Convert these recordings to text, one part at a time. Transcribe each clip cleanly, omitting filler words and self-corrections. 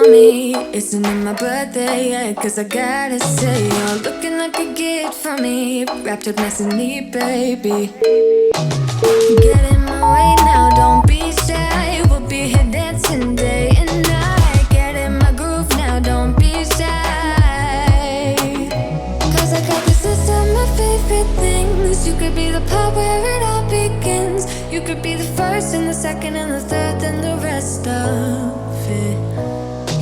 for me. Isn't it my birthday yet? Cause I gotta say, you're looking like a gift for me. Wrapped up nice and neat, baby. Get in my way now, don't be shy. We'll be here dancing day and night. Get in my groove now, don't be shy. Cause I got this list of my favorite things. You could be the part where it all begins. You could be the first and the second and the third and the rest of it.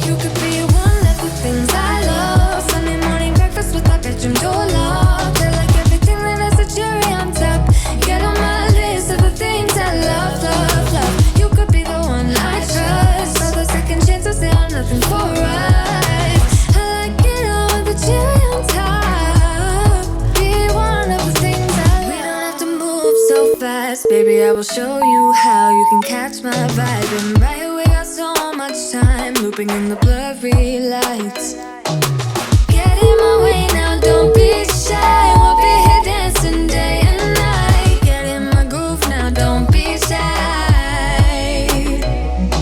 You could be one of the things I love. Sunday morning breakfast with our bedroom door locked. I like everything that has a cherry on top. Get on my list of the things I love, love, love. You could be the one I trust. All the second chances, they are nothing for us. I like it all with the cherry on top. Be one of the things I love. We don't have to move so fast, baby, I will show you how you can catch my vibe. And right away we got so much time, looping in the blurry lights. Get in my way now, don't be shy. We'll be here dancing day and night. Get in my groove now, don't be shy.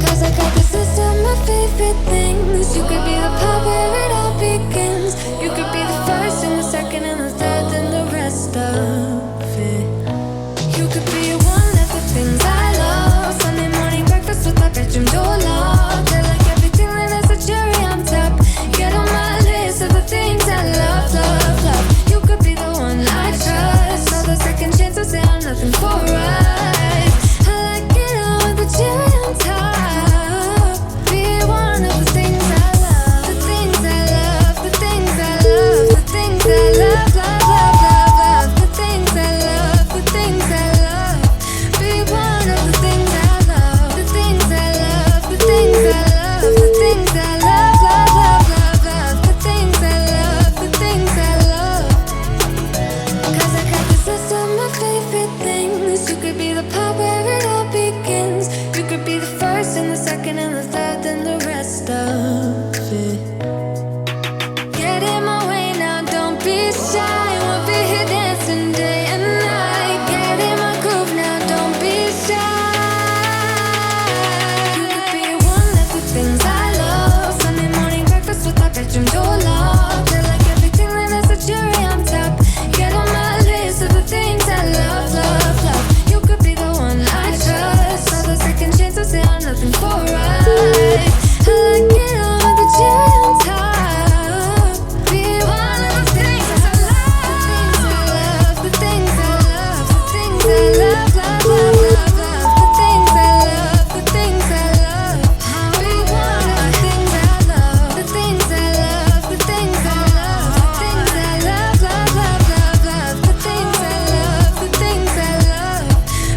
Cause I got this list of my favorite things. You could be the part where it all begins. You could be the first and the second and the third and the rest of it. You could be one of the things I love. Sunday morning breakfast with our bedroom door locked. I like everything that has a cherry on top. Get on my list of the things I love, love, love. You could be the one I trust. All the second chances, they are nothing for us. I like it all with the cherry on top. Be one of the things I love. The things I love, the things I love, the things I love, love, love, love, love. The things I love, the things I love. Be one of the things I love. The things I love, the things I love, the things I love, love, love, love, love. The things I love, the things I love. Cause I got this list of my favorite things. You could be the part where it all begins. You could be the first and the second and the third and the rest of it. Get in my way now, don't be shy. We'll be here dancing day and night. Get in my groove now, don't be shy. You could be one of the things I love. Sunday morning breakfast with our bedroom door locked. I like everything that has a cherry on top. Get on my list of the things I love, love, love. You could be the one I trust. All the second chances, they are nothing for us. I like it all with the cherry on top. Be one of the things I love. The things I love, the things I love, the things I love, love, love, love, love. The things I love, the things I love. Be one of the things I love. The things I love, the things I love, the things I love, love, love, love, love. The things I love, the things I love.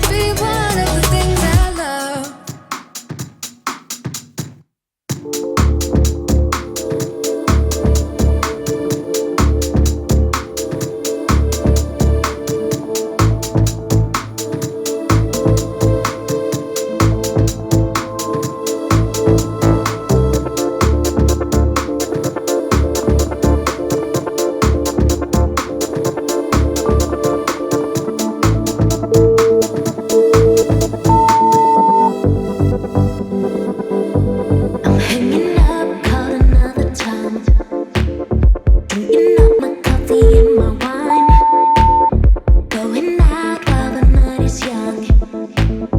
Be one of the things I love. I'm hanging up, caught another time. Drinking up my coffee and my wine. Going out while the night is young.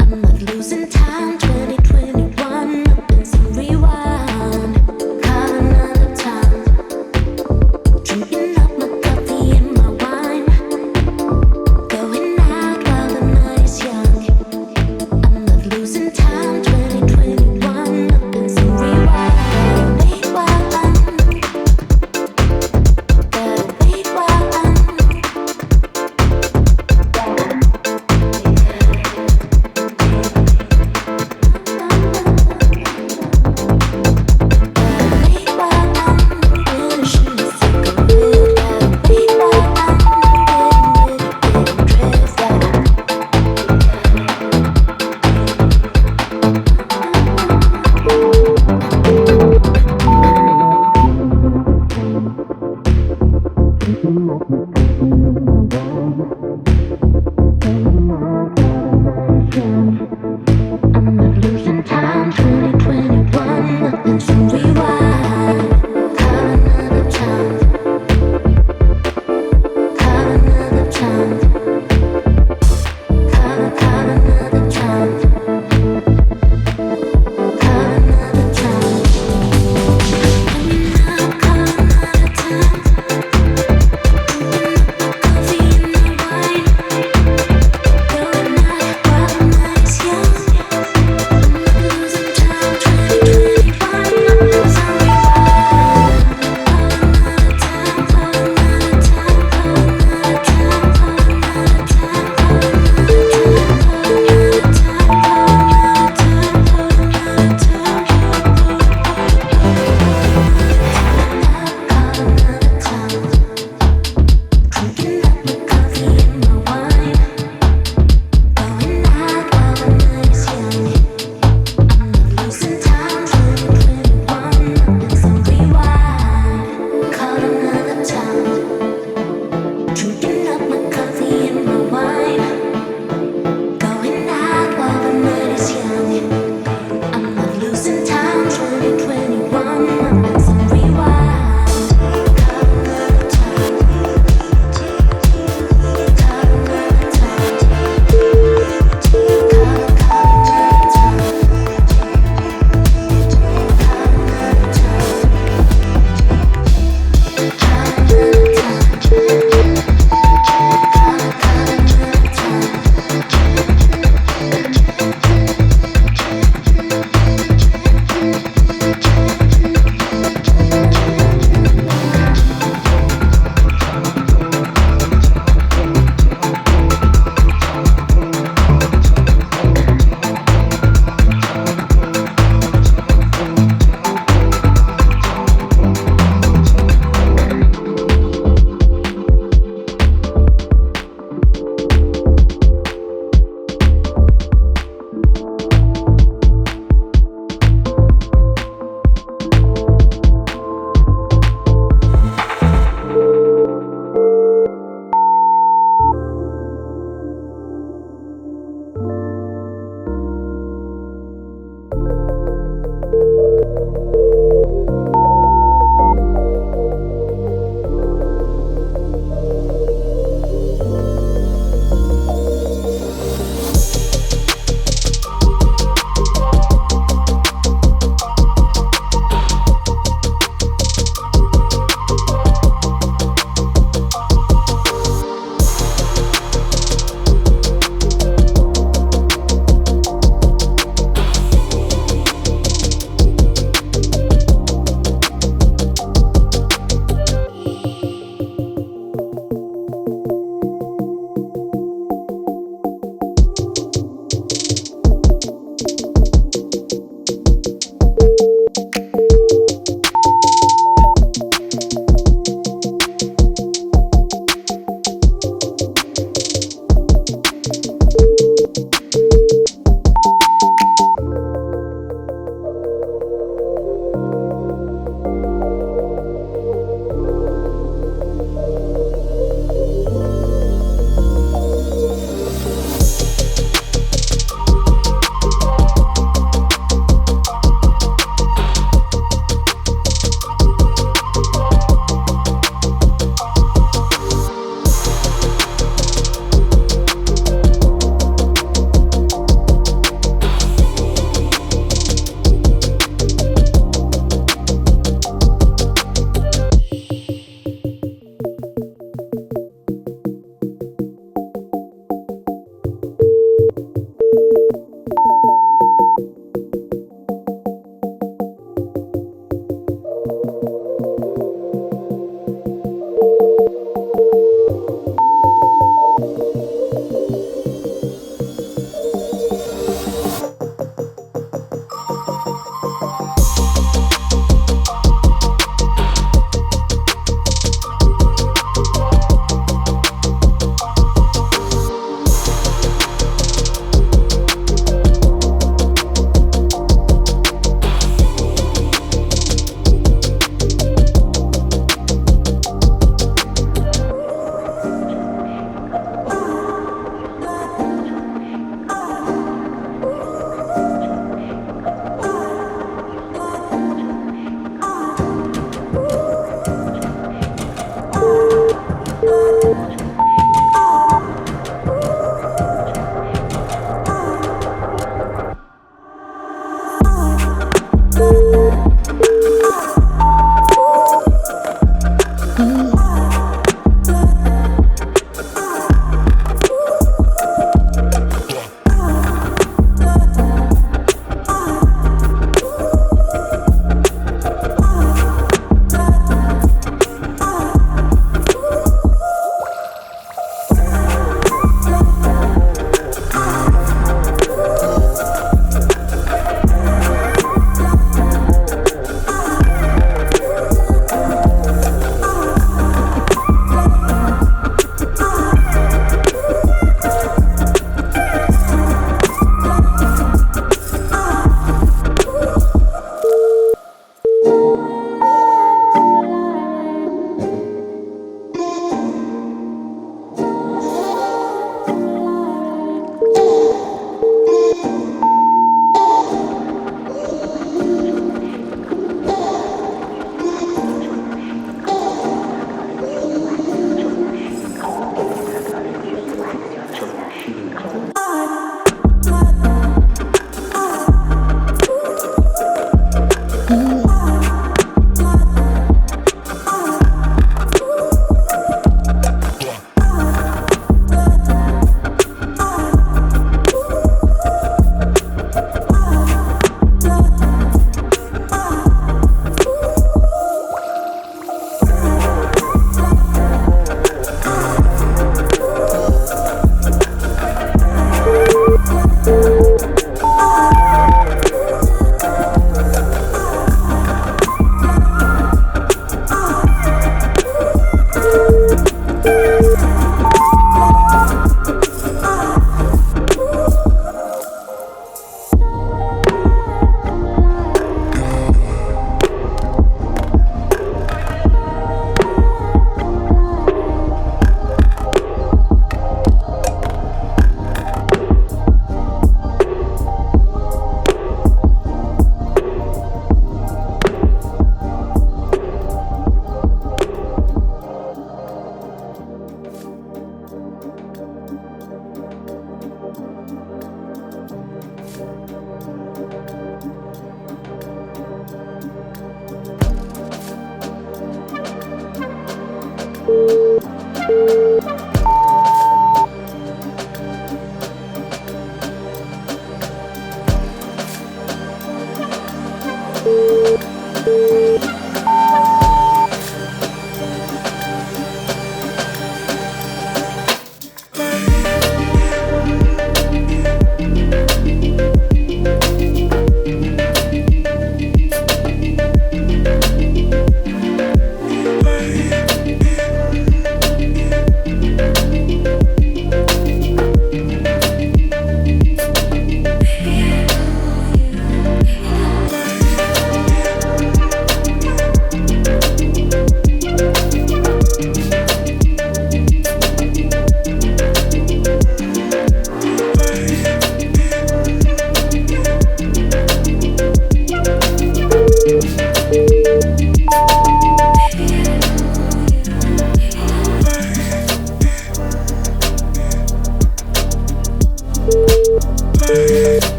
I'm not losing time, 2021. Nothing some rewind. Caught another time. Drinking up my coffee and my wine. Going out while the night is young. I'm not losing time, 2021. Nothing some rewind. Wait while I'm gotta wait while I'm wait while I'm finishing the cigarette. Gotta wait while I'm getting ready, getting dressed. I'm not losing time, 2021, nothing's some rewind.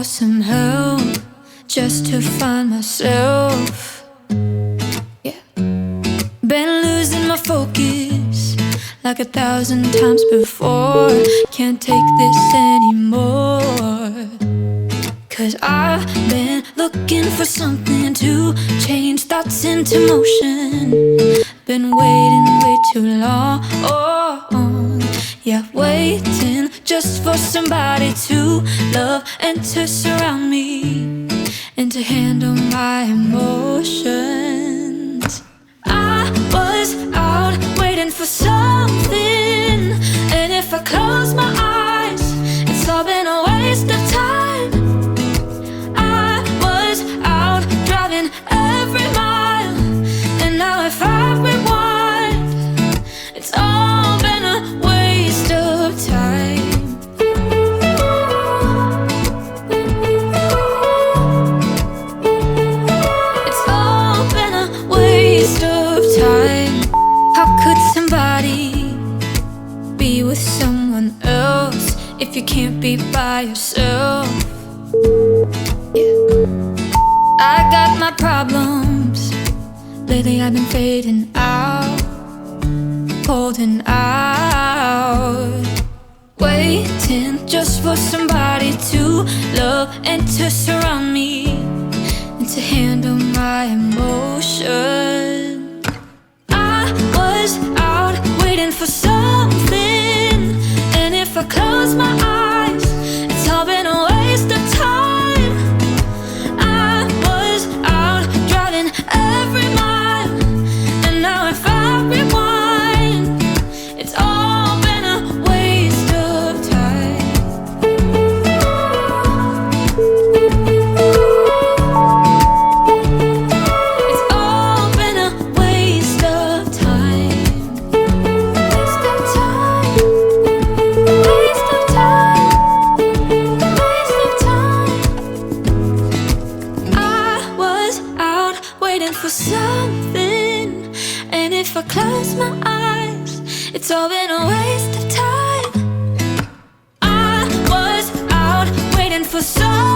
for some help just to find myself. Yeah, been losing my focus like 1,000 times before. Can't take this anymore. 'Cause I've been looking for something to change thoughts into motion. Been waiting way too long. Yeah, waiting just for somebody to love and to surround me and to handle my emotions. I was out waiting for something, and if I close my eyes, it's all been a waste of time. I was out driving every mile, and now if I rewind, it's all been a waste of time. It's all been a waste of time. How could somebody be with someone else if you can't be by yourself? Yeah. I got my problems. Lately I've been fading out, holding out, waiting just for somebody to love and to surround me and to handle my emotions. I was out waiting for something, and if I close my eyes, it's all been a waste of time. I was out driving every mile, and now if I rewind, it's all been a waste of time. It's all been a waste of time. Waste of time. Waste of time. Waste of time. I was out waiting for something, and if I close my eyes, it's all been a waste of time. I was out waiting for something.